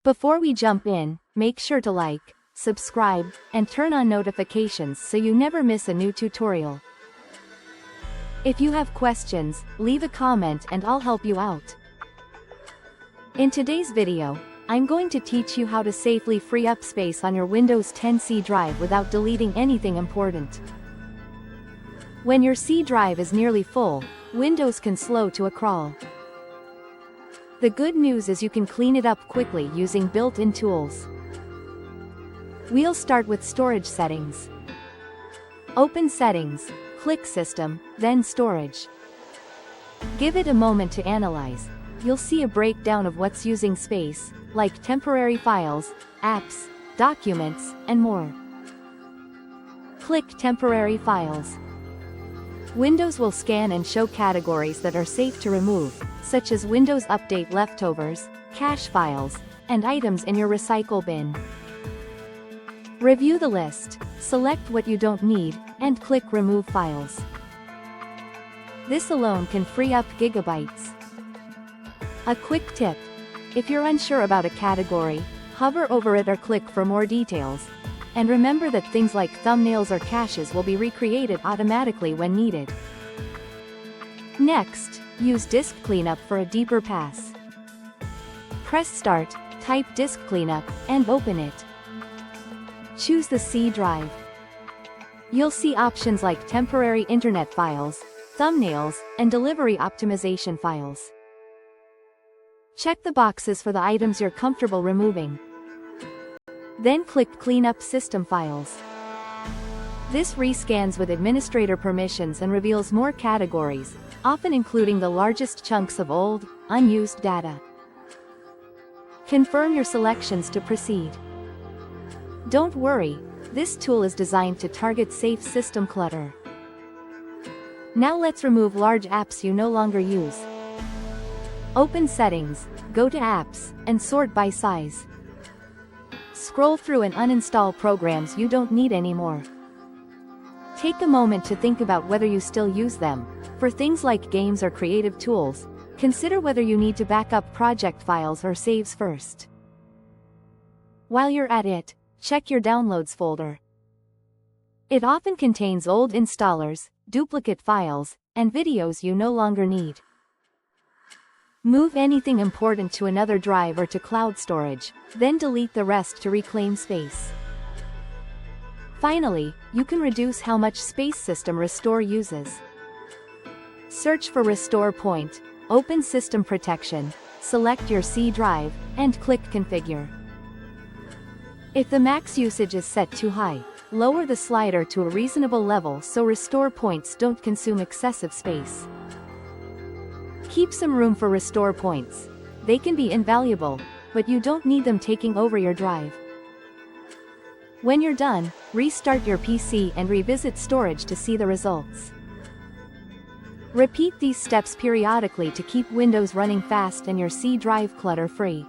Before we jump in, make sure to like, subscribe, and turn on notifications so you never miss a new tutorial. If you have questions, leave a comment and I'll help you out. In today's video, I'm going to teach you how to safely free up space on your Windows 10 C drive without deleting anything important. When your C drive is nearly full, Windows can slow to a crawl. The good news is you can clean it up quickly using built-in tools. We'll start with storage settings. Open Settings, click System, then Storage. Give it a moment to analyze. You'll see a breakdown of what's using space, like temporary files, apps, documents, and more. Click Temporary Files. Windows will scan and show categories that are safe to remove, such as Windows Update leftovers, cache files, and items in your recycle bin. Review the list, select what you don't need, and click Remove Files. This alone can free up gigabytes. A quick tip: if you're unsure about a category, hover over it or click for more details. And remember that things like thumbnails or caches will be recreated automatically when needed. Next, use Disk Cleanup for a deeper pass. Press Start, type Disk Cleanup, and open it. Choose the C drive. You'll see options like temporary internet files, thumbnails, and delivery optimization files. Check the boxes for the items you're comfortable removing. Then click Clean Up System Files. This rescans with administrator permissions and reveals more categories, often including the largest chunks of old, unused data. Confirm your selections to proceed. Don't worry, this tool is designed to target safe system clutter. Now let's remove large apps you no longer use. Open Settings, go to Apps, and sort by size. Scroll through and uninstall programs you don't need anymore. Take a moment to think about whether you still use them. For things like games or creative tools, consider whether you need to back up project files or saves first. While you're at it, check your Downloads folder. It often contains old installers, duplicate files, and videos you no longer need. Move anything important to another drive or to cloud storage, then delete the rest to reclaim space. Finally, you can reduce how much space System Restore uses. Search for Restore Point, open System Protection, select your C drive, and click Configure. If the max usage is set too high, lower the slider to a reasonable level so restore points don't consume excessive space. Keep some room for restore points. They can be invaluable, but you don't need them taking over your drive. When you're done, restart your PC and revisit storage to see the results. Repeat these steps periodically to keep Windows running fast and your C drive clutter-free.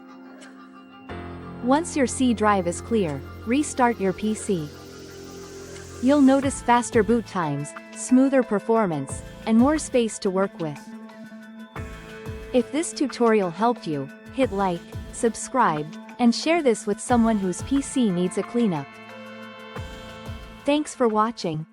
Once your C drive is clear, restart your PC. You'll notice faster boot times, smoother performance, and more space to work with. If this tutorial helped you, hit like, subscribe, and share this with someone whose PC needs a cleanup. Thanks for watching.